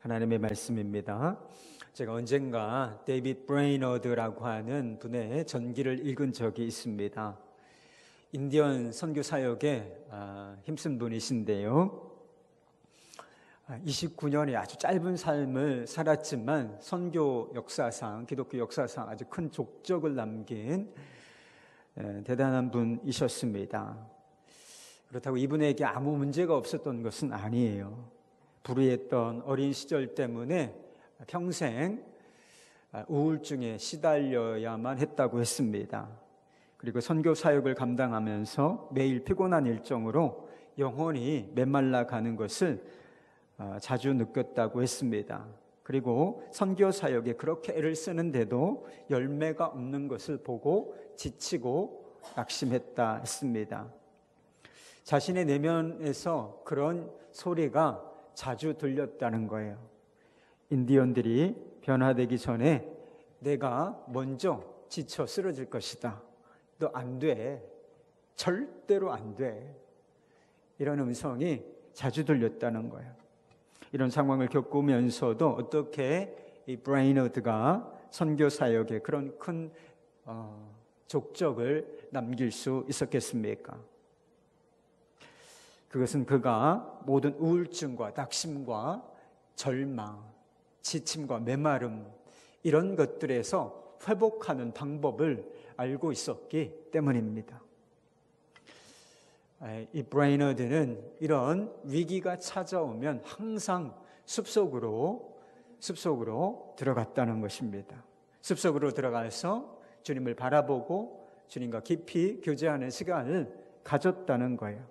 하나님의 말씀입니다. 제가 언젠가 데이빗 브레이너드라고 하는 분의 전기를 읽은 적이 있습니다. 인디언 선교 사역에 힘쓴 분이신데요. 29년의 아주 짧은 삶을 살았지만 선교 역사상, 기독교 역사상 아주 큰 족적을 남긴 대단한 분이셨습니다. 그렇다고 이분에게 아무 문제가 없었던 것은 아니에요. 불의했던 어린 시절 때문에 평생 우울증에 시달려야만 했다고 했습니다. 그리고 선교 사역을 감당하면서 매일 피곤한 일정으로 영혼이 메말라 가는 것을 자주 느꼈다고 했습니다. 그리고 선교 사역에 그렇게 애를 쓰는데도 열매가 없는 것을 보고 지치고 낙심했다 했습니다. 자신의 내면에서 그런 소리가 자주 들렸다는 거예요. 인디언들이 변화되기 전에 내가 먼저 지쳐 쓰러질 것이다. 너 안 돼. 절대로 안 돼. 이런 음성이 자주 들렸다는 거예요. 이런 상황을 겪으면서도 어떻게 이 브레이너드가 선교 사역에 그런 큰 족적을 남길 수 있었겠습니까? 그것은 그가 모든 우울증과 낙심과 절망, 지침과 메마름 이런 것들에서 회복하는 방법을 알고 있었기 때문입니다. 이 브레이너드는 이런 위기가 찾아오면 항상 숲속으로 들어갔다는 것입니다. 숲속으로 들어가서 주님을 바라보고 주님과 깊이 교제하는 시간을 가졌다는 거예요.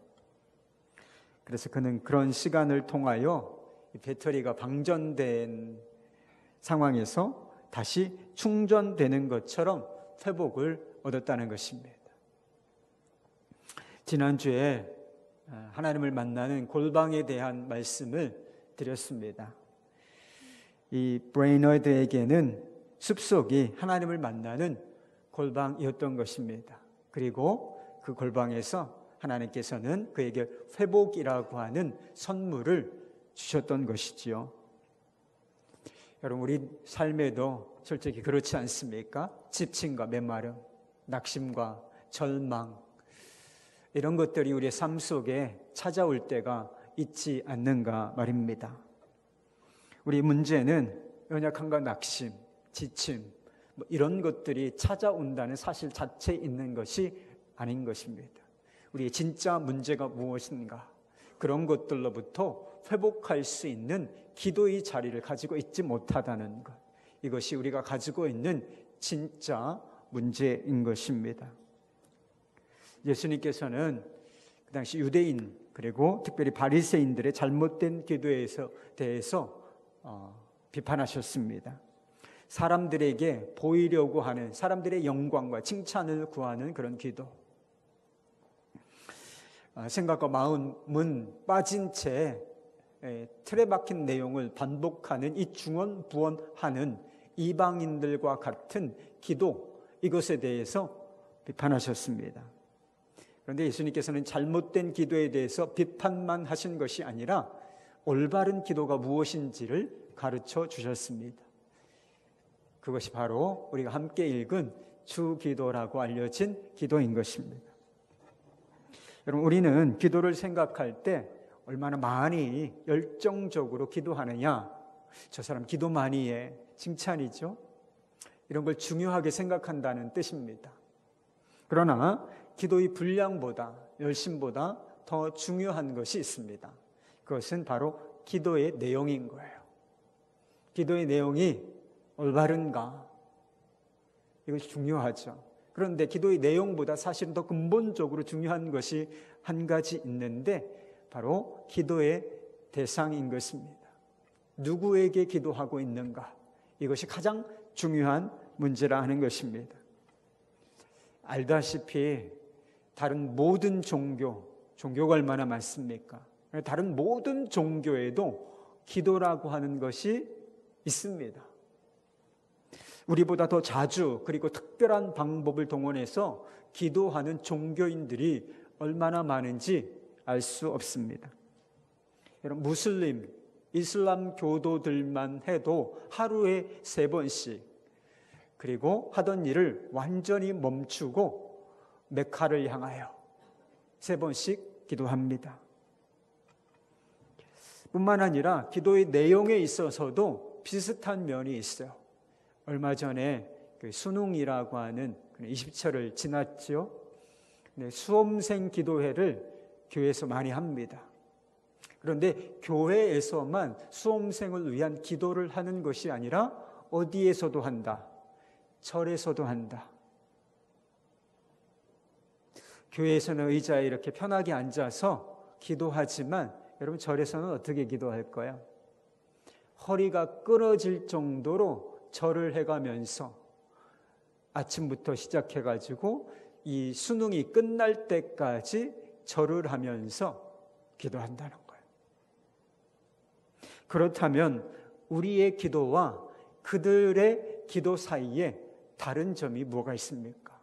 그래서 그는 그런 시간을 통하여 배터리가 방전된 상황에서 다시 충전되는 것처럼 회복을 얻었다는 것입니다. 지난주에 하나님을 만나는 골방에 대한 말씀을 드렸습니다. 이 브레이너드에게는 숲속이 하나님을 만나는 골방이었던 것입니다. 그리고 그 골방에서 하나님께서는 그에게 회복이라고 하는 선물을 주셨던 것이지요. 여러분, 우리 삶에도 솔직히 그렇지 않습니까? 지침과 메마름, 낙심과 절망 이런 것들이 우리의 삶 속에 찾아올 때가 있지 않는가 말입니다. 우리 문제는 연약함과 낙심, 지침 이런 것들이 찾아온다는 사실 자체에 있는 것이 아닌 것입니다. 우리의 진짜 문제가 무엇인가? 그런 것들로부터 회복할 수 있는 기도의 자리를 가지고 있지 못하다는 것. 이것이 우리가 가지고 있는 진짜 문제인 것입니다. 예수님께서는 그 당시 유대인 그리고 특별히 바리새인들의 잘못된 기도에 대해서 비판하셨습니다. 사람들에게 보이려고 하는 사람들의 영광과 칭찬을 구하는 그런 기도. 생각과 마음은 빠진 채 틀에 박힌 내용을 반복하는 이 중언부언하는 이방인들과 같은 기도, 이것에 대해서 비판하셨습니다. 그런데 예수님께서는 잘못된 기도에 대해서 비판만 하신 것이 아니라 올바른 기도가 무엇인지를 가르쳐 주셨습니다. 그것이 바로 우리가 함께 읽은 주기도라고 알려진 기도인 것입니다. 여러분, 우리는 기도를 생각할 때 얼마나 많이 열정적으로 기도하느냐, 저 사람 기도 많이 해, 칭찬이죠. 이런 걸 중요하게 생각한다는 뜻입니다. 그러나 기도의 분량보다, 열심보다 더 중요한 것이 있습니다. 그것은 바로 기도의 내용인 거예요. 기도의 내용이 올바른가? 이것이 중요하죠. 그런데 기도의 내용보다 사실은 더 근본적으로 중요한 것이 한 가지 있는데 바로 기도의 대상인 것입니다. 누구에게 기도하고 있는가? 이것이 가장 중요한 문제라 하는 것입니다. 알다시피 다른 모든 종교가 얼마나 많습니까? 다른 모든 종교에도 기도라고 하는 것이 있습니다. 우리보다 더 자주 그리고 특별한 방법을 동원해서 기도하는 종교인들이 얼마나 많은지 알 수 없습니다. 여러분, 무슬림 이슬람 교도들만 해도 하루에 3번씩, 그리고 하던 일을 완전히 멈추고 메카를 향하여 3번씩 기도합니다. 뿐만 아니라 기도의 내용에 있어서도 비슷한 면이 있어요. 얼마 전에 수능이라고 하는 20철을 지났죠. 수험생 기도회를 교회에서 많이 합니다. 그런데 교회에서만 수험생을 위한 기도를 하는 것이 아니라 어디에서도 한다. 절에서도 한다. 교회에서는 의자에 이렇게 편하게 앉아서 기도하지만 여러분, 절에서는 어떻게 기도할까요? 허리가 끊어질 정도로 절을 해가면서 아침부터 시작해가지고 이 수능이 끝날 때까지 절을 하면서 기도한다는 거예요. 그렇다면 우리의 기도와 그들의 기도 사이에 다른 점이 뭐가 있습니까?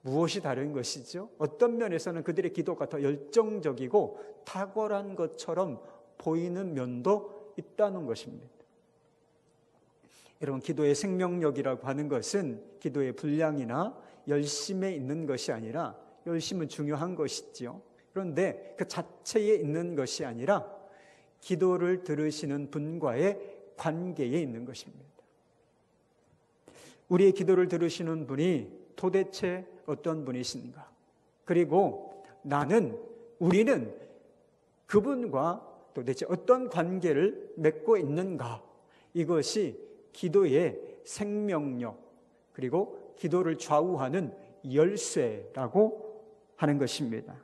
무엇이 다른 것이죠? 어떤 면에서는 그들의 기도가 더 열정적이고 탁월한 것처럼 보이는 면도 있다는 것입니다. 여러분, 기도의 생명력이라고 하는 것은 기도의 분량이나 열심에 있는 것이 아니라, 열심은 중요한 것이지요. 그런데 그 자체에 있는 것이 아니라 기도를 들으시는 분과의 관계에 있는 것입니다. 우리의 기도를 들으시는 분이 도대체 어떤 분이신가? 그리고 우리는 그분과 도대체 어떤 관계를 맺고 있는가? 이것이 기도의 생명력, 그리고 기도를 좌우하는 열쇠라고 하는 것입니다.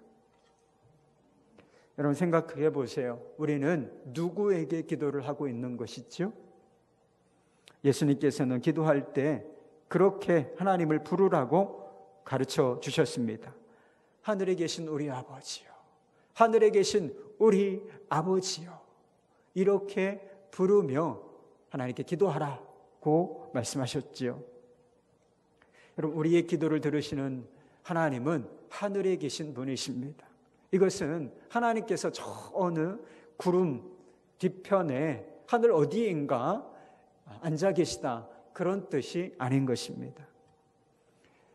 여러분, 생각해 보세요. 우리는 누구에게 기도를 하고 있는 것이죠? 예수님께서는 기도할 때 그렇게 하나님을 부르라고 가르쳐 주셨습니다. 하늘에 계신 우리 아버지요, 하늘에 계신 우리 아버지요, 이렇게 부르며 하나님께 기도하라고 말씀하셨지요. 여러분, 우리의 기도를 들으시는 하나님은 하늘에 계신 분이십니다. 이것은 하나님께서 저 어느 구름 뒤편에 하늘 어디인가 앉아 계시다, 그런 뜻이 아닌 것입니다.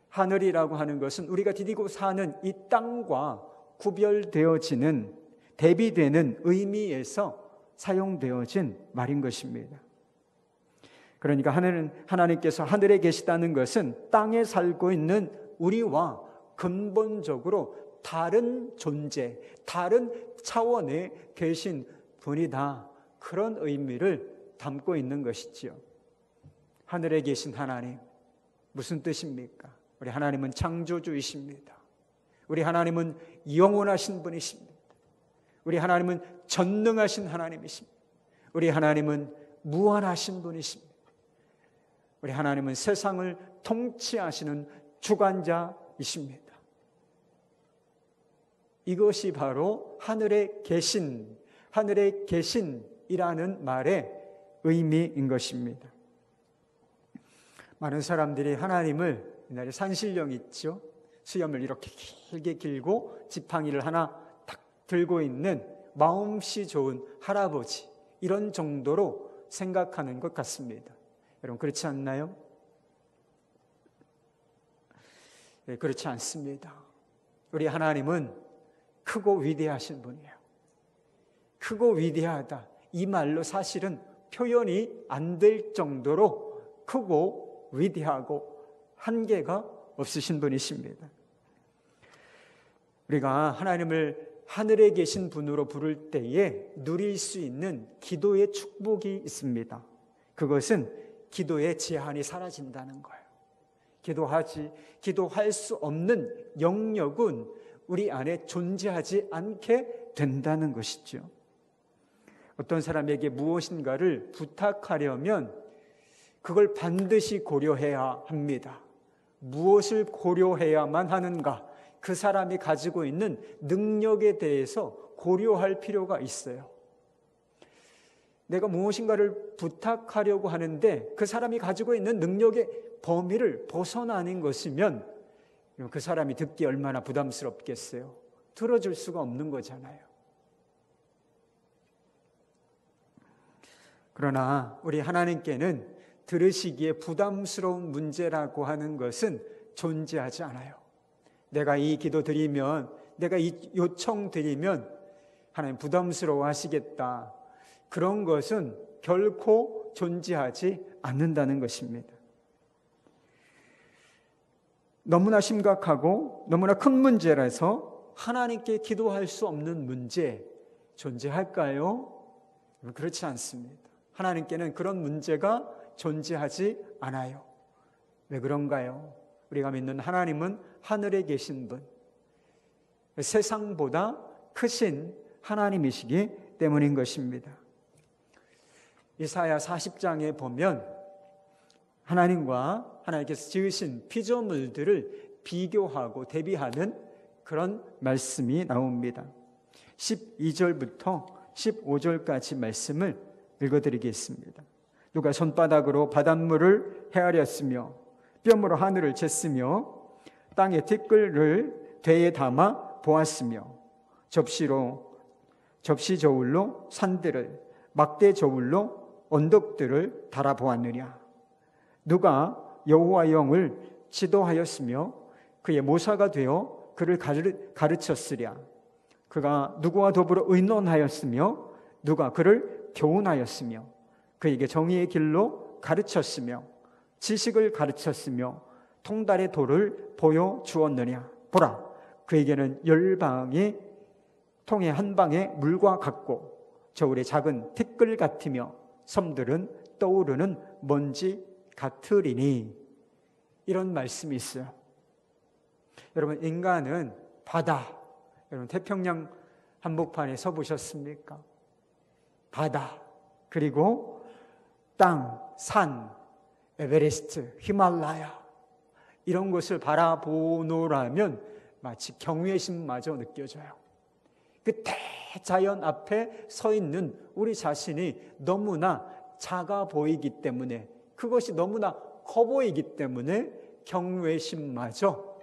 하늘이라고 하는 것은 우리가 디디고 사는 이 땅과 구별되어지는, 대비되는 의미에서 사용되어진 말인 것입니다. 그러니까 하나님께서 하늘에 계시다는 것은 땅에 살고 있는 우리와 근본적으로 다른 존재, 다른 차원에 계신 분이다, 그런 의미를 담고 있는 것이지요. 하늘에 계신 하나님, 무슨 뜻입니까? 우리 하나님은 창조주이십니다. 우리 하나님은 영원하신 분이십니다. 우리 하나님은 전능하신 하나님이십니다. 우리 하나님은 무한하신 분이십니다. 우리 하나님은 세상을 통치하시는 주관자이십니다. 이것이 바로 하늘에 계신이라는 말의 의미인 것입니다. 많은 사람들이 하나님을, 옛날에 산신령 있죠? 수염을 이렇게 길게 길고 지팡이를 하나 탁 들고 있는 마음씨 좋은 할아버지, 이런 정도로 생각하는 것 같습니다. 여러분, 그렇지 않나요? 네, 그렇지 않습니다. 우리 하나님은 크고 위대하신 분이에요. 크고 위대하다, 이 말로 사실은 표현이 안 될 정도로 크고 위대하고 한계가 없으신 분이십니다. 우리가 하나님을 하늘에 계신 분으로 부를 때에 누릴 수 있는 기도의 축복이 있습니다. 그것은 기도의 제한이 사라진다는 거예요. 기도할 수 없는 영역은 우리 안에 존재하지 않게 된다는 것이죠. 어떤 사람에게 무엇인가를 부탁하려면 그걸 반드시 고려해야 합니다. 무엇을 고려해야만 하는가? 그 사람이 가지고 있는 능력에 대해서 고려할 필요가 있어요. 내가 무엇인가를 부탁하려고 하는데 그 사람이 가지고 있는 능력의 범위를 벗어나는 것이면 그 사람이 듣기 얼마나 부담스럽겠어요. 들어줄 수가 없는 거잖아요. 그러나 우리 하나님께는 들으시기에 부담스러운 문제라고 하는 것은 존재하지 않아요. 내가 이 기도 드리면, 내가 이 요청 드리면 하나님 부담스러워 하시겠다, 그런 것은 결코 존재하지 않는다는 것입니다. 너무나 심각하고 너무나 큰 문제라서 하나님께 기도할 수 없는 문제 존재할까요? 그렇지 않습니다. 하나님께는 그런 문제가 존재하지 않아요. 왜 그런가요? 우리가 믿는 하나님은 하늘에 계신 분, 세상보다 크신 하나님이시기 때문인 것입니다. 이사야 40장에 보면 하나님과 하나님께서 지으신 피조물들을 비교하고 대비하는 그런 말씀이 나옵니다. 12절부터 15절까지 말씀을 읽어드리겠습니다. 누가 손바닥으로 바닷물을 헤아렸으며 뼘으로 하늘을 쟀으며 땅의 티끌을 되에 담아 보았으며 접시 저울로 산들을, 막대 저울로 언덕들을 달아보았느냐. 누가 여호와 영을 지도하였으며 그의 모사가 되어 그를 가르쳤으랴. 그가 누구와 더불어 의논하였으며 누가 그를 교훈하였으며 그에게 정의의 길로 가르쳤으며 지식을 가르쳤으며 통달의 도를 보여주었느냐. 보라, 그에게는 열방의 통의 한 방의 물과 같고 저울의 작은 티끌 같으며 섬들은 떠오르는 먼지 같으리니. 이런 말씀이 있어요. 여러분, 인간은 바다, 여러분 태평양 한복판에 서보셨습니까? 바다, 그리고 땅, 산, 에베레스트, 히말라야, 이런 것을 바라보노라면 마치 경외심마저 느껴져요. 그 대자연 앞에 서 있는 우리 자신이 너무나 작아 보이기 때문에, 그것이 너무나 커 보이기 때문에 경외심마저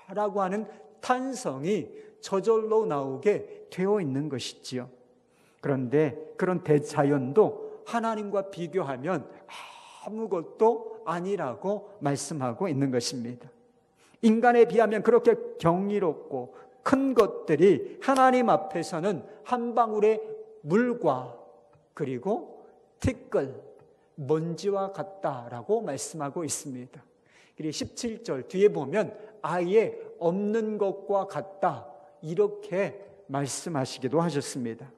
와라고 하는 탄성이 저절로 나오게 되어 있는 것이지요. 그런데 그런 대자연도 하나님과 비교하면 아무것도 아니라고 말씀하고 있는 것입니다. 인간에 비하면 그렇게 경이롭고 큰 것들이 하나님 앞에서는 한 방울의 물과 그리고 티끌, 먼지와 같다라고 말씀하고 있습니다. 그리고 17절 뒤에 보면 아예 없는 것과 같다, 이렇게 말씀하시기도 하셨습니다.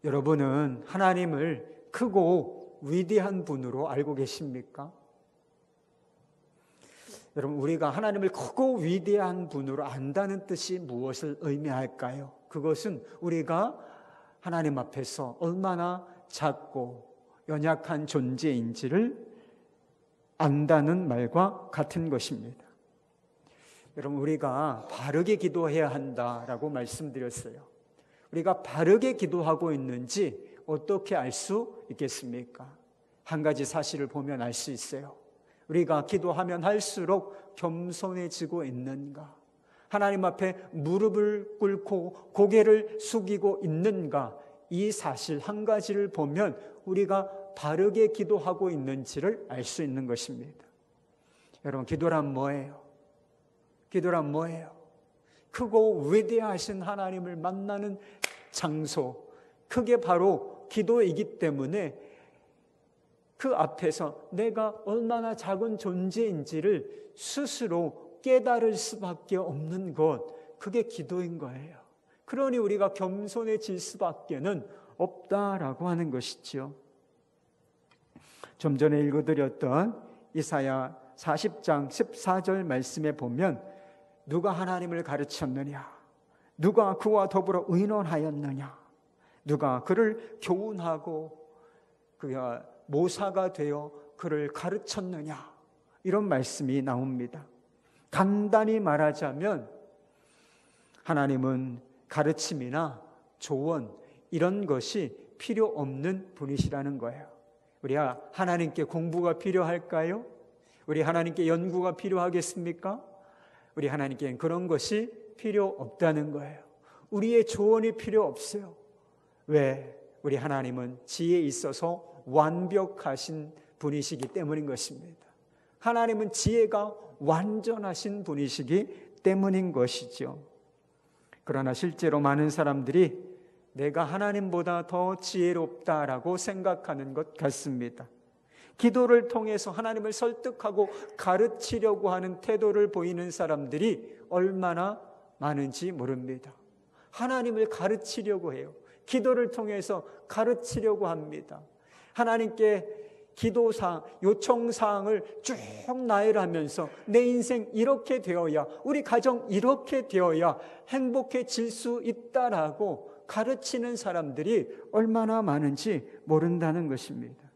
여러분은 하나님을 크고 위대한 분으로 알고 계십니까? 여러분, 우리가 하나님을 크고 위대한 분으로 안다는 뜻이 무엇을 의미할까요? 그것은 우리가 하나님 앞에서 얼마나 작고 연약한 존재인지를 안다는 말과 같은 것입니다. 여러분, 우리가 바르게 기도해야 한다라고 말씀드렸어요. 우리가 바르게 기도하고 있는지 어떻게 알 수 있겠습니까? 한 가지 사실을 보면 알 수 있어요. 우리가 기도하면 할수록 겸손해지고 있는가? 하나님 앞에 무릎을 꿇고 고개를 숙이고 있는가? 이 사실 한 가지를 보면 우리가 바르게 기도하고 있는지를 알 수 있는 것입니다. 여러분, 기도란 뭐예요? 기도란 뭐예요? 크고 위대하신 하나님을 만나는 장소, 그게 바로 기도이기 때문에 그 앞에서 내가 얼마나 작은 존재인지를 스스로 깨달을 수밖에 없는 것, 그게 기도인 거예요. 그러니 우리가 겸손해질 수밖에는 없다라고 하는 것이죠. 좀 전에 읽어드렸던 이사야 40장 14절 말씀에 보면 누가 하나님을 가르쳤느냐? 누가 그와 더불어 의논하였느냐? 누가 그를 교훈하고 그가 모사가 되어 그를 가르쳤느냐? 이런 말씀이 나옵니다. 간단히 말하자면 하나님은 가르침이나 조언, 이런 것이 필요 없는 분이시라는 거예요. 우리가 하나님께 공부가 필요할까요? 우리 하나님께 연구가 필요하겠습니까? 우리 하나님께는 그런 것이 필요 없다는 거예요. 우리의 조언이 필요 없어요. 왜? 우리 하나님은 지혜에 있어서 완벽하신 분이시기 때문인 것입니다. 하나님은 지혜가 완전하신 분이시기 때문인 것이죠. 그러나 실제로 많은 사람들이 내가 하나님보다 더 지혜롭다라고 생각하는 것 같습니다. 기도를 통해서 하나님을 설득하고 가르치려고 하는 태도를 보이는 사람들이 얼마나 많은지 모릅니다. 하나님을 가르치려고 해요. 기도를 통해서 가르치려고 합니다. 하나님께 기도사항, 요청사항을 쭉 나열하면서 내 인생 이렇게 되어야, 우리 가정 이렇게 되어야 행복해질 수 있다라고 가르치는 사람들이 얼마나 많은지 모른다는 것입니다.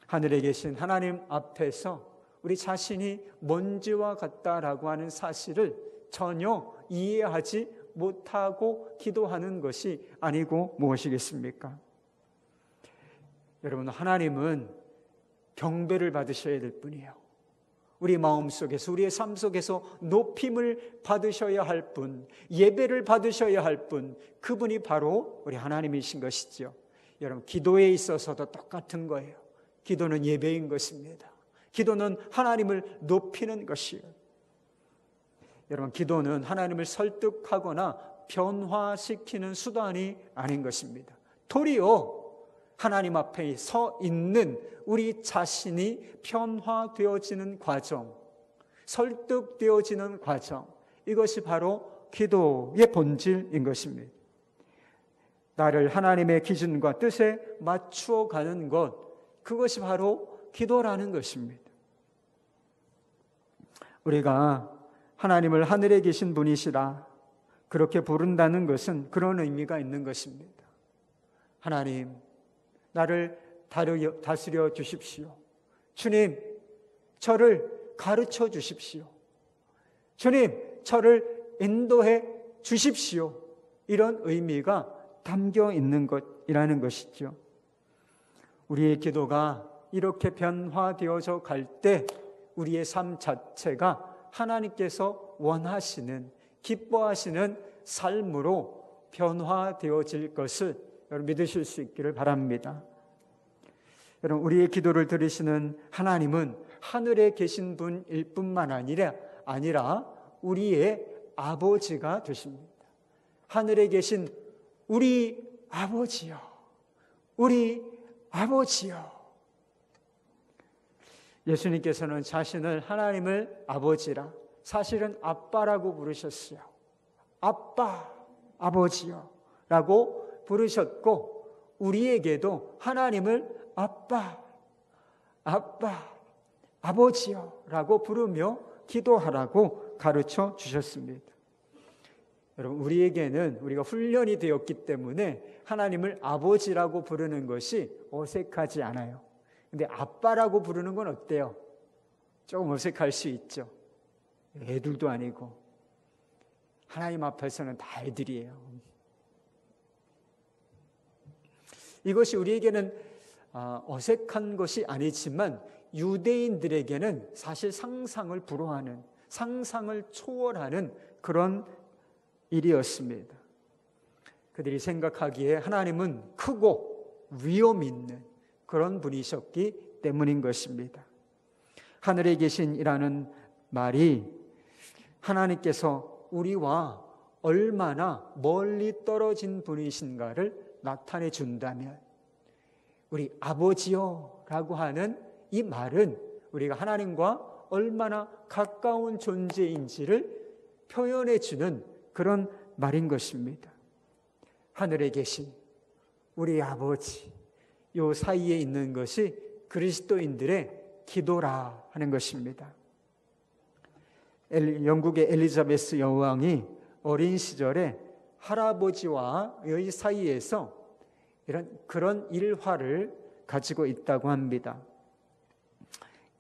하늘에 계신 하나님 앞에서 우리 자신이 먼지와 같다라고 하는 사실을 전혀 이해하지 못하고 기도하는 것이 아니고 무엇이겠습니까? 여러분, 하나님은 경배를 받으셔야 될 분이에요. 우리 마음속에서, 우리의 삶 속에서 높임을 받으셔야 할 분, 예배를 받으셔야 할 분, 그분이 바로 우리 하나님이신 것이죠. 여러분, 기도에 있어서도 똑같은 거예요. 기도는 예배인 것입니다. 기도는 하나님을 높이는 것이에요. 여러분, 기도는 하나님을 설득하거나 변화시키는 수단이 아닌 것입니다. 도리어 하나님 앞에 서 있는 우리 자신이 변화되어지는 과정, 설득되어지는 과정, 이것이 바로 기도의 본질인 것입니다. 나를 하나님의 기준과 뜻에 맞추어 가는 것, 그것이 바로 기도라는 것입니다. 우리가 하나님을 하늘에 계신 분이시라 그렇게 부른다는 것은 그런 의미가 있는 것입니다. 하나님, 나를 다스려 주십시오. 주님, 저를 가르쳐 주십시오. 주님, 저를 인도해 주십시오. 이런 의미가 담겨 있는 것이라는 것이죠. 우리의 기도가 이렇게 변화되어져 갈 때 우리의 삶 자체가 하나님께서 원하시는, 기뻐하시는 삶으로 변화되어질 것을 여러분 믿으실 수 있기를 바랍니다. 여러분, 우리의 기도를 들으시는 하나님은 하늘에 계신 분일 뿐만 아니라 우리의 아버지가 되십니다. 하늘에 계신 우리 아버지요, 우리 아버지요. 예수님께서는 자신을 하나님을 아버지라, 사실은 아빠라고 부르셨어요. 아빠, 아버지요 라고 부르셨고, 우리에게도 하나님을 아빠, 아버지요 라고 부르며 기도하라고 가르쳐 주셨습니다. 여러분, 우리에게는 우리가 훈련이 되었기 때문에 하나님을 아버지라고 부르는 것이 어색하지 않아요. 근데 아빠라고 부르는 건 어때요? 조금 어색할 수 있죠. 애들도 아니고 하나님 앞에서는 다 애들이에요. 이것이 우리에게는 어색한 것이 아니지만 유대인들에게는 사실 상상을 불허하는, 상상을 초월하는 그런 일이었습니다. 그들이 생각하기에 하나님은 크고 위엄 있는 그런 분이셨기 때문인 것입니다. 하늘에 계신이라는 말이 하나님께서 우리와 얼마나 멀리 떨어진 분이신가를 나타내 준다면, 우리 아버지요 라고 하는 이 말은 우리가 하나님과 얼마나 가까운 존재인지를 표현해 주는 그런 말인 것입니다. 하늘에 계신 우리 아버지, 요 사이에 있는 것이 그리스도인들의 기도라 하는 것입니다. 영국의 엘리자베스 여왕이 어린 시절에 할아버지와의 사이에서 그런 일화를 가지고 있다고 합니다.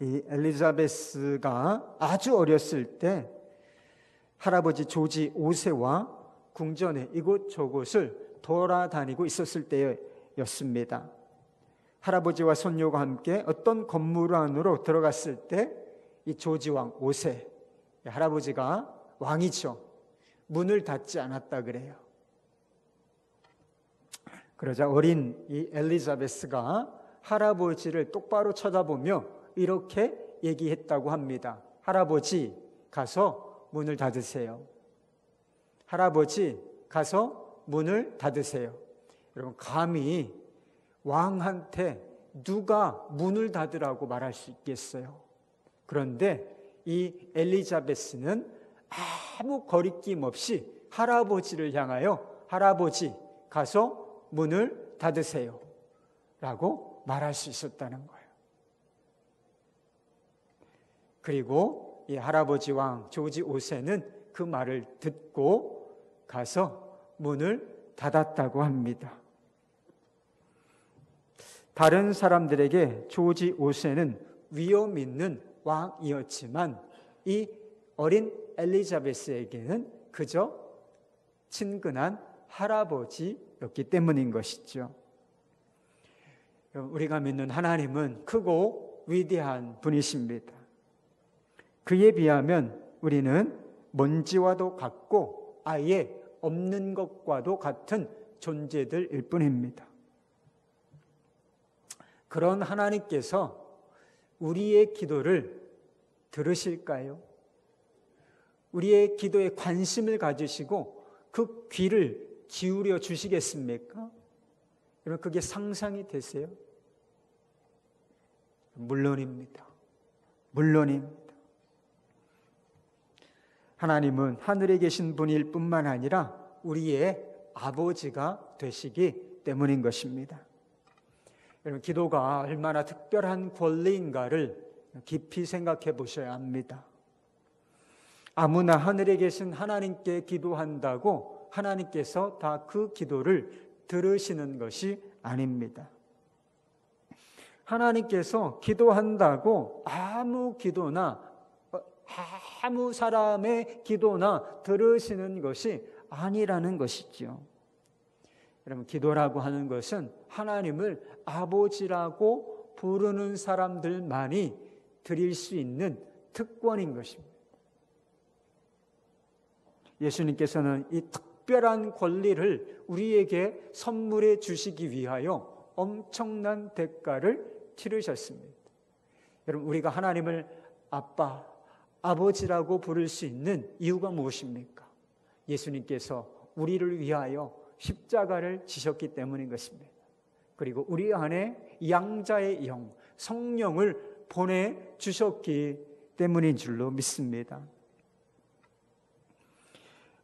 이 엘리자베스가 아주 어렸을 때 할아버지 조지 5세와 궁전에 이곳저곳을 돌아다니고 있었을 때였습니다. 할아버지와 손녀가 함께 어떤 건물 안으로 들어갔을 때 이 조지 왕 5세, 할아버지가 왕이죠, 문을 닫지 않았다 그래요. 그러자 어린 이 엘리자베스가 할아버지를 똑바로 쳐다보며 이렇게 얘기했다고 합니다. 할아버지, 가서 문을 닫으세요. 할아버지, 가서 문을 닫으세요. 여러분, 감히 왕한테 누가 문을 닫으라고 말할 수 있겠어요? 그런데 이 엘리자베스는 아무 거리낌 없이 할아버지를 향하여 할아버지, 가서 문을 닫으세요 라고 말할 수 있었다는 거예요. 그리고 이 할아버지 왕 조지 5세는 그 말을 듣고 가서 문을 닫았다고 합니다. 다른 사람들에게 조지 5세는 위험 있는 왕이었지만 이 어린 엘리자베스에게는 그저 친근한 할아버지였기 때문인 것이죠. 우리가 믿는 하나님은 크고 위대한 분이십니다. 그에 비하면 우리는 먼지와도 같고 아예 없는 것과도 같은 존재들일 뿐입니다. 그런 하나님께서 우리의 기도를 들으실까요? 우리의 기도에 관심을 가지시고 그 귀를 기울여 주시겠습니까? 여러분, 그게 상상이 되세요? 물론입니다. 물론입니다. 하나님은 하늘에 계신 분일 뿐만 아니라 우리의 아버지가 되시기 때문인 것입니다. 여러분, 기도가 얼마나 특별한 권리인가를 깊이 생각해 보셔야 합니다. 아무나 하늘에 계신 하나님께 기도한다고 하나님께서 다 그 기도를 들으시는 것이 아닙니다. 하나님께서 기도한다고 아무 기도나 아무 사람의 기도나 들으시는 것이 아니라는 것이죠. 여러분, 기도라고 하는 것은 하나님을 아버지라고 부르는 사람들만이 드릴 수 있는 특권인 것입니다. 예수님께서는 이 특별한 권리를 우리에게 선물해 주시기 위하여 엄청난 대가를 치르셨습니다. 여러분, 우리가 하나님을 아빠, 아버지라고 부를 수 있는 이유가 무엇입니까? 예수님께서 우리를 위하여 십자가를 지셨기 때문인 것입니다. 그리고 우리 안에 양자의 영, 성령을 보내주셨기 때문인 줄로 믿습니다.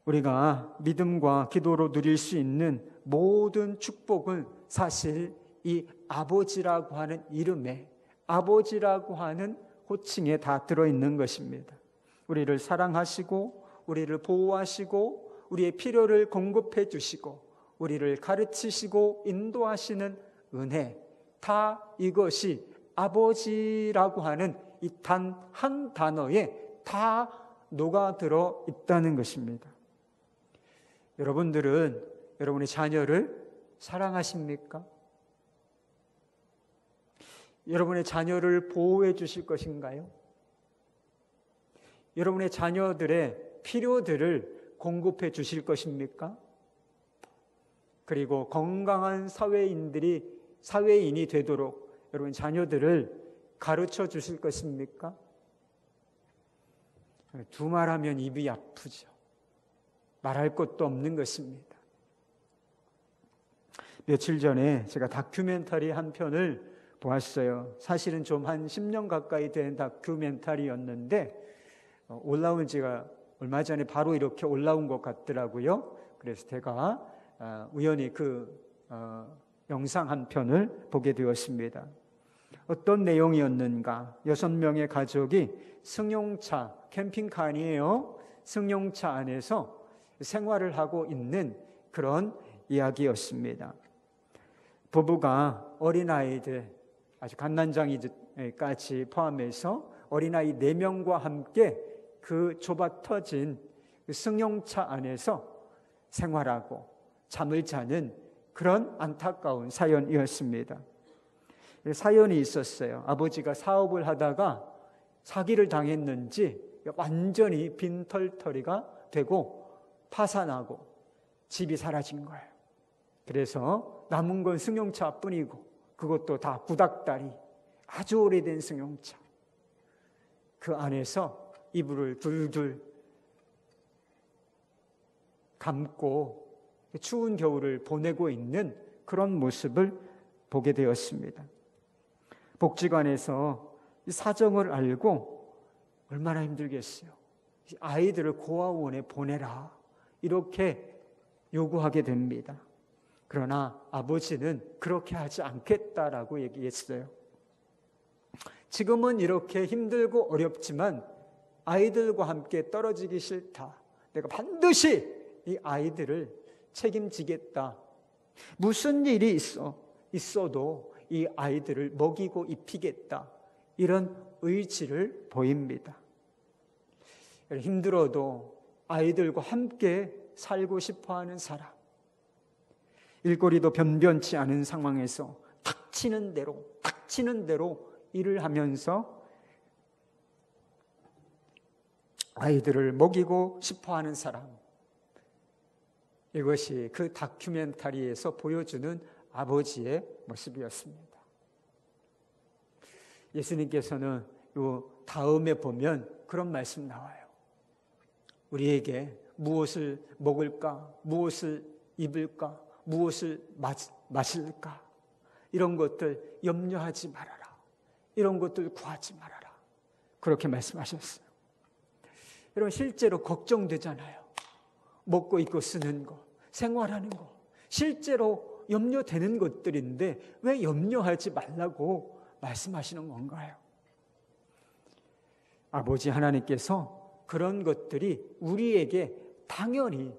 우리가 믿음과 기도로 누릴 수 있는 모든 축복은 사실 이 아버지라고 하는 이름에, 아버지라고 하는 호칭에 다 들어있는 것입니다. 우리를 사랑하시고 우리를 보호하시고 우리의 필요를 공급해 주시고 우리를 가르치시고 인도하시는 은혜, 다 이것이 아버지라고 하는 이 단 한 단어에 다 녹아들어 있다는 것입니다. 여러분들은 여러분의 자녀를 사랑하십니까? 여러분의 자녀를 보호해 주실 것인가요? 여러분의 자녀들의 필요들을 공급해 주실 것입니까? 그리고 건강한 사회인이 되도록 여러분 자녀들을 가르쳐 주실 것입니까? 두말하면 입이 아프죠. 말할 것도 없는 것입니다. 며칠 전에 제가 다큐멘터리 한 편을 보았어요. 사실은 좀 한 10년 가까이 된 다큐멘터리였는데 올라온 지가 얼마 전에 바로 이렇게 올라온 것 같더라고요. 그래서 제가 우연히 그 영상 한 편을 보게 되었습니다. 어떤 내용이었는가? 6명의 가족이 승용차, 캠핑카 아니에요. 승용차 안에서 생활을 하고 있는 그런 이야기였습니다. 부부가 어린아이들, 아주 갓난장이까지 포함해서 어린아이 4명과 함께 그 좁아터진 승용차 안에서 생활하고 잠을 자는 그런 안타까운 사연이었습니다. 사연이 있었어요. 아버지가 사업을 하다가 사기를 당했는지 완전히 빈털터리가 되고 파산하고 집이 사라진 거예요. 그래서 남은 건 승용차뿐이고 그것도 다 구닥다리, 아주 오래된 승용차. 그 안에서 이불을 둘둘 감고 추운 겨울을 보내고 있는 그런 모습을 보게 되었습니다. 복지관에서 이 사정을 알고 얼마나 힘들겠어요. 아이들을 고아원에 보내라, 이렇게 요구하게 됩니다. 그러나 아버지는 그렇게 하지 않겠다라고 얘기했어요. 지금은 이렇게 힘들고 어렵지만 아이들과 함께 떨어지기 싫다. 내가 반드시 이 아이들을 책임지겠다. 무슨 일이 있어도 이 아이들을 먹이고 입히겠다. 이런 의지를 보입니다. 힘들어도 아이들과 함께 살고 싶어하는 사람, 일거리도 변변치 않은 상황에서 닥치는 대로 일을 하면서 아이들을 먹이고 싶어하는 사람, 이것이 그 다큐멘터리에서 보여주는 아버지의 모습이었습니다. 예수님께서는 요 다음에 보면 그런 말씀 나와요. 우리에게 무엇을 먹을까, 무엇을 입을까, 무엇을 마실까, 이런 것들 염려하지 말아라. 이런 것들 구하지 말아라. 그렇게 말씀하셨어요. 여러분, 실제로 걱정되잖아요. 먹고 입고 쓰는 거, 생활하는 거, 실제로 염려되는 것들인데 왜 염려하지 말라고 말씀하시는 건가요? 아버지 하나님께서 그런 것들이 우리에게 당연히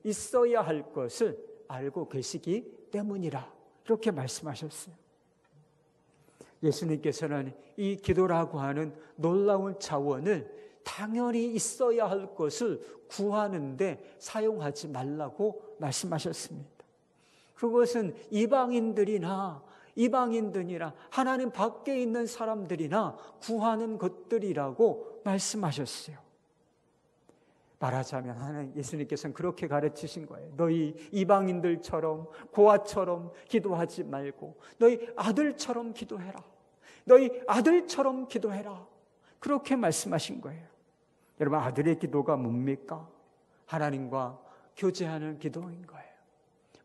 있어야 할 것을 알고 계시기 때문이라, 이렇게 말씀하셨어요. 예수님께서는 이 기도라고 하는 놀라운 자원을 당연히 있어야 할 것을 구하는데 사용하지 말라고 말씀하셨습니다. 그것은 이방인들이나 하나님 밖에 있는 사람들이나 구하는 것들이라고 말씀하셨어요. 말하자면 하나님, 예수님께서는 그렇게 가르치신 거예요. 너희 이방인들처럼 고아처럼 기도하지 말고 너희 아들처럼 기도해라. 그렇게 말씀하신 거예요. 여러분, 아들의 기도가 뭡니까? 하나님과 교제하는 기도인 거예요.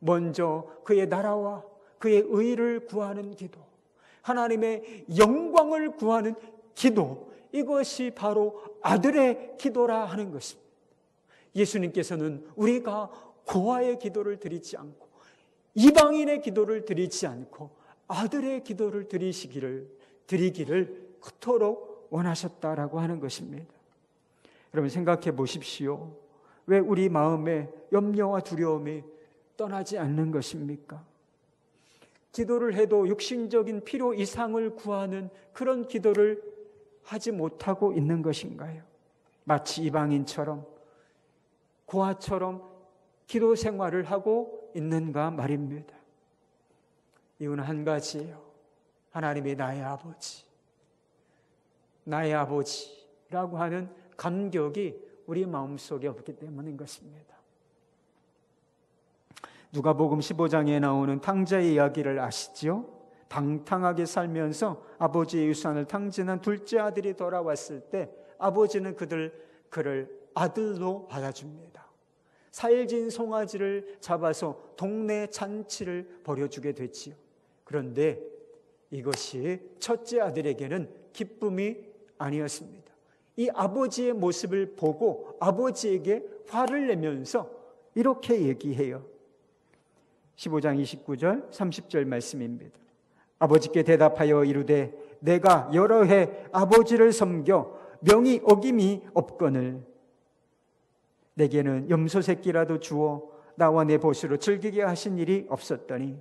먼저 그의 나라와 그의 의를 구하는 기도, 하나님의 영광을 구하는 기도, 이것이 바로 아들의 기도라 하는 것입니다. 예수님께서는 우리가 고아의 기도를 드리지 않고 이방인의 기도를 드리지 않고 아들의 기도를 드리기를 그토록 원하셨다라고 하는 것입니다. 여러분, 생각해 보십시오. 왜 우리 마음에 염려와 두려움이 떠나지 않는 것입니까? 기도를 해도 육신적인 필요 이상을 구하는 그런 기도를 하지 못하고 있는 것인가요? 마치 이방인처럼 고아처럼 기도 생활을 하고 있는가 말입니다. 이유는 한 가지예요. 하나님이 나의 아버지라고 하는 감격이 우리 마음속에 없기 때문인 것입니다. 누가복음 15장에 나오는 탕자의 이야기를 아시죠? 방탕하게 살면서 아버지의 유산을 탕진한 둘째 아들이 돌아왔을 때 아버지는 그를 아들로 받아줍니다. 살진 송아지를 잡아서 동네 잔치를 벌여주게 됐지요. 그런데 이것이 첫째 아들에게는 기쁨이 아니었습니다. 이 아버지의 모습을 보고 아버지에게 화를 내면서 이렇게 얘기해요. 15장 29절 30절 말씀입니다. 아버지께 대답하여 이르되 내가 여러 해 아버지를 섬겨 명이 어김이 없거늘 내게는 염소 새끼라도 주어 나와 내 보수로 즐기게 하신 일이 없었더니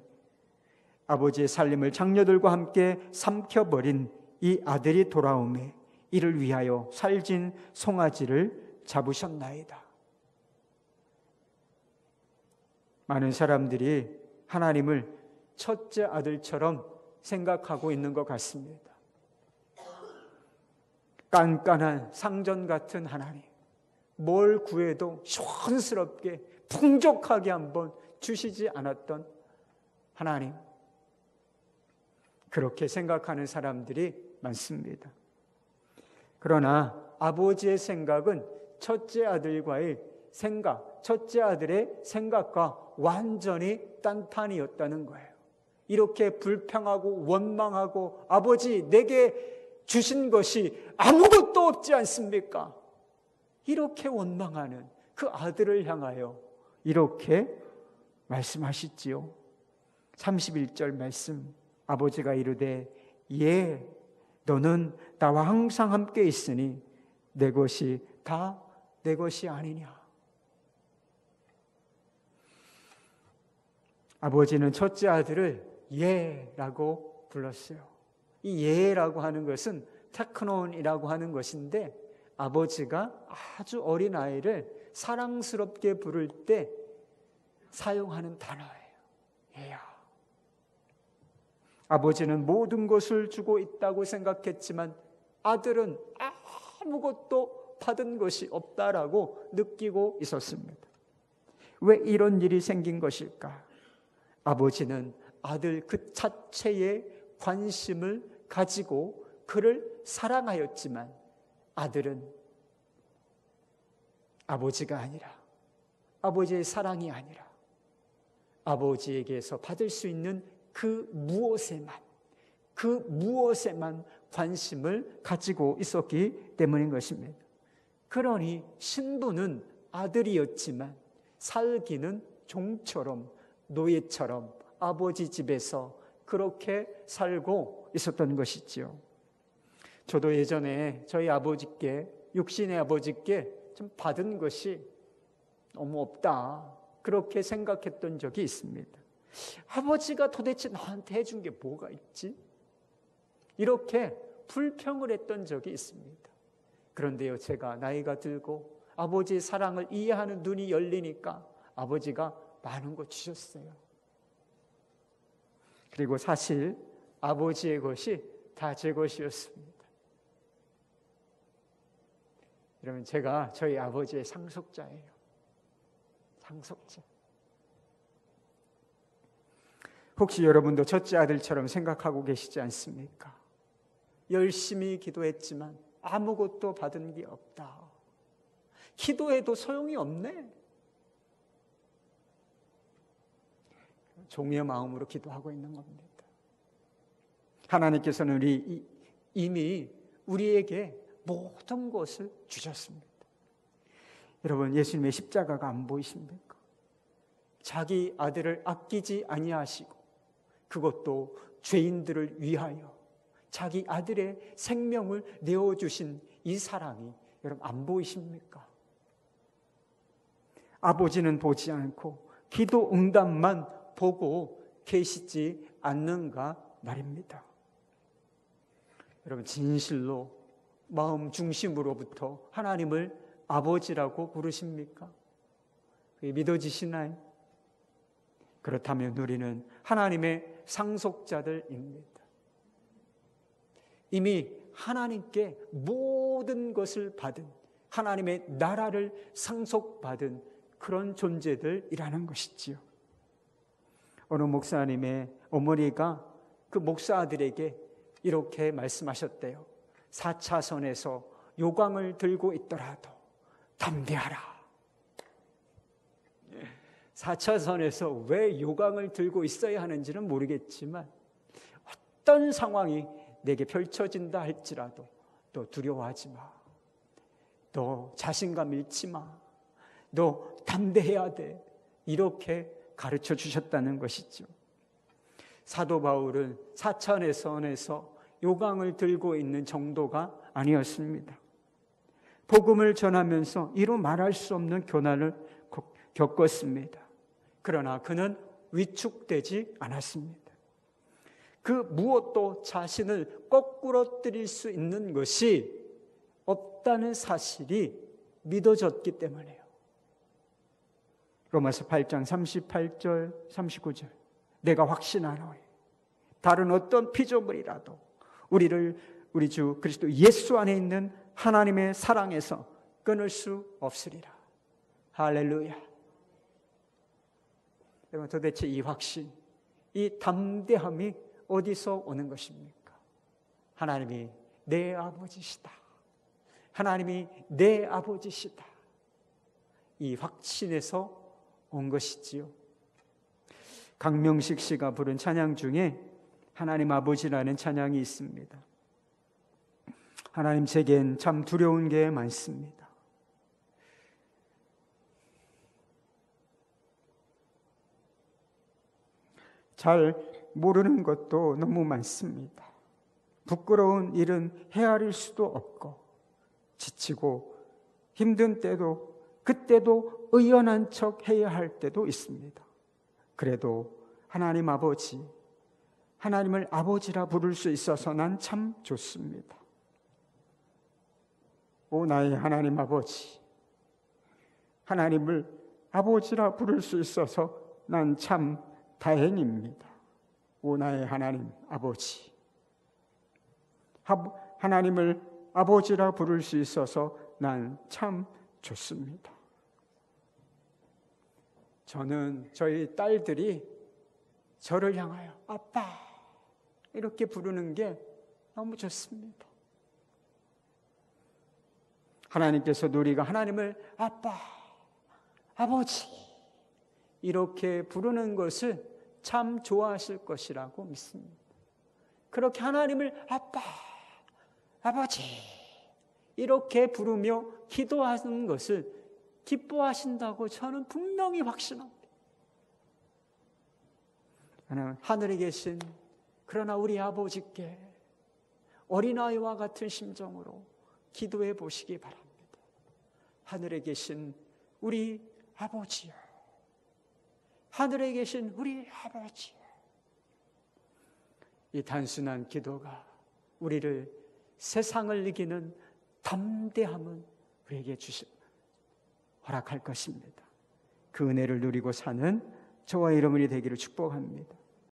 아버지의 살림을 장녀들과 함께 삼켜버린 이 아들이 돌아오매 이를 위하여 살진 송아지를 잡으셨나이다. 많은 사람들이 하나님을 첫째 아들처럼 생각하고 있는 것 같습니다. 깐깐한 상전 같은 하나님, 뭘 구해도 시원스럽게 풍족하게 한번 주시지 않았던 하나님, 그렇게 생각하는 사람들이 많습니다. 그러나 아버지의 생각은 첫째 아들과의 생각, 첫째 아들의 생각과 완전히 딴판이었다는 거예요. 이렇게 불평하고 원망하고 아버지 내게 주신 것이 아무것도 없지 않습니까? 이렇게 원망하는 그 아들을 향하여 이렇게 말씀하시지요. 31절 말씀, 아버지가 이르되 예, 너는 나와 항상 함께 있으니 내 것이 다 내 것이 아니냐. 아버지는 첫째 아들을 예라고 불렀어요. 이 예라고 하는 것은 테크논이라고 하는 것인데, 아버지가 아주 어린 아이를 사랑스럽게 부를 때 사용하는 단어예요. 예야. 아버지는 모든 것을 주고 있다고 생각했지만 아들은 아무것도 받은 것이 없다라고 느끼고 있었습니다. 왜 이런 일이 생긴 것일까? 아버지는 아들 그 자체에 관심을 가지고 그를 사랑하였지만 아들은 아버지가 아니라, 아버지의 사랑이 아니라 아버지에게서 받을 수 있는 그 무엇에만 관심을 가지고 있었기 때문인 것입니다. 그러니 신부는 아들이었지만 살기는 종처럼, 노예처럼 아버지 집에서 그렇게 살고 있었던 것이지요. 저도 예전에 저희 아버지께, 육신의 아버지께 좀 받은 것이 너무 없다, 그렇게 생각했던 적이 있습니다. 아버지가 도대체 나한테 해준 게 뭐가 있지? 이렇게 불평을 했던 적이 있습니다. 그런데요, 제가 나이가 들고 아버지의 사랑을 이해하는 눈이 열리니까 아버지가 많은 거 주셨어요. 그리고 사실 아버지의 것이 다 제 것이었습니다. 여러분, 제가 저희 아버지의 상속자예요. 상속자. 혹시 여러분도 첫째 아들처럼 생각하고 계시지 않습니까? 열심히 기도했지만 아무것도 받은 게 없다. 기도해도 소용이 없네. 종의 마음으로 기도하고 있는 겁니다. 하나님께서는 이미 우리에게 모든 것을 주셨습니다. 여러분, 예수님의 십자가가 안 보이십니까? 자기 아들을 아끼지 아니하시고, 그것도 죄인들을 위하여 자기 아들의 생명을 내어주신 이 사랑이 여러분 안 보이십니까? 아버지는 보지 않고 기도 응답만 보고 계시지 않는가 말입니다. 여러분, 진실로 마음 중심으로부터 하나님을 아버지라고 부르십니까? 그게 믿어지시나요? 그렇다면 우리는 하나님의 상속자들입니다. 이미 하나님께 모든 것을 받은, 하나님의 나라를 상속받은 그런 존재들이라는 것이지요. 어느 목사님의 어머니가 그 목사들에게 이렇게 말씀하셨대요. 4차선에서 요강을 들고 있더라도 담대하라. 4차선에서 왜 요강을 들고 있어야 하는지는 모르겠지만 어떤 상황이 내게 펼쳐진다 할지라도 너 두려워하지 마. 너 자신감 잃지 마. 너 담대해야 돼. 이렇게 가르쳐 주셨다는 것이죠. 사도 바울은 4차선에서 요강을 들고 있는 정도가 아니었습니다. 복음을 전하면서 이루 말할 수 없는 고난을 겪었습니다. 그러나 그는 위축되지 않았습니다. 그 무엇도 자신을 거꾸로 뜨릴 수 있는 것이 없다는 사실이 믿어졌기 때문에요. 로마서 8장 38절 39절 내가 확신하노니 다른 어떤 피조물이라도 우리 주 그리스도 예수 안에 있는 하나님의 사랑에서 끊을 수 없으리라. 할렐루야. 여러분, 도대체 이 확신, 이 담대함이 어디서 오는 것입니까? 하나님이 내 아버지시다. 하나님이 내 아버지시다. 이 확신에서 온 것이지요. 강명식 씨가 부른 찬양 중에 하나님 아버지라는 찬양이 있습니다. 하나님, 제겐 참 두려운 게 많습니다. 잘 모르는 것도 너무 많습니다. 부끄러운 일은 헤아릴 수도 없고, 지치고 힘든 때도, 그때도 의연한 척 해야 할 때도 있습니다. 그래도 하나님 아버지, 하나님을 아버지라 부를 수 있어서 난 참 좋습니다. 오 나의 하나님 아버지, 하나님을 아버지라 부를 수 있어서 난 참 다행입니다. 오 나의 하나님 아버지, 하나님을 아버지라 부를 수 있어서 난 참 좋습니다. 저는 저희 딸들이 저를 향하여 아빠 이렇게 부르는 게 너무 좋습니다. 하나님께서도 우리가 하나님을 아빠, 아버지 이렇게 부르는 것을 참 좋아하실 것이라고 믿습니다. 그렇게 하나님을 아빠, 아버지 이렇게 부르며 기도하는 것을 기뻐하신다고 저는 분명히 확신합니다. 하늘에 계신 그러나 우리 아버지께 어린아이와 같은 심정으로 기도해 보시기 바랍니다. 하늘에 계신 우리 아버지요, 하늘에 계신 우리 아버지요. 이 단순한 기도가 우리를 세상을 이기는 담대함은 우리에게 허락할 것입니다. 그 은혜를 누리고 사는 저와 여러분이 되기를 축복합니다.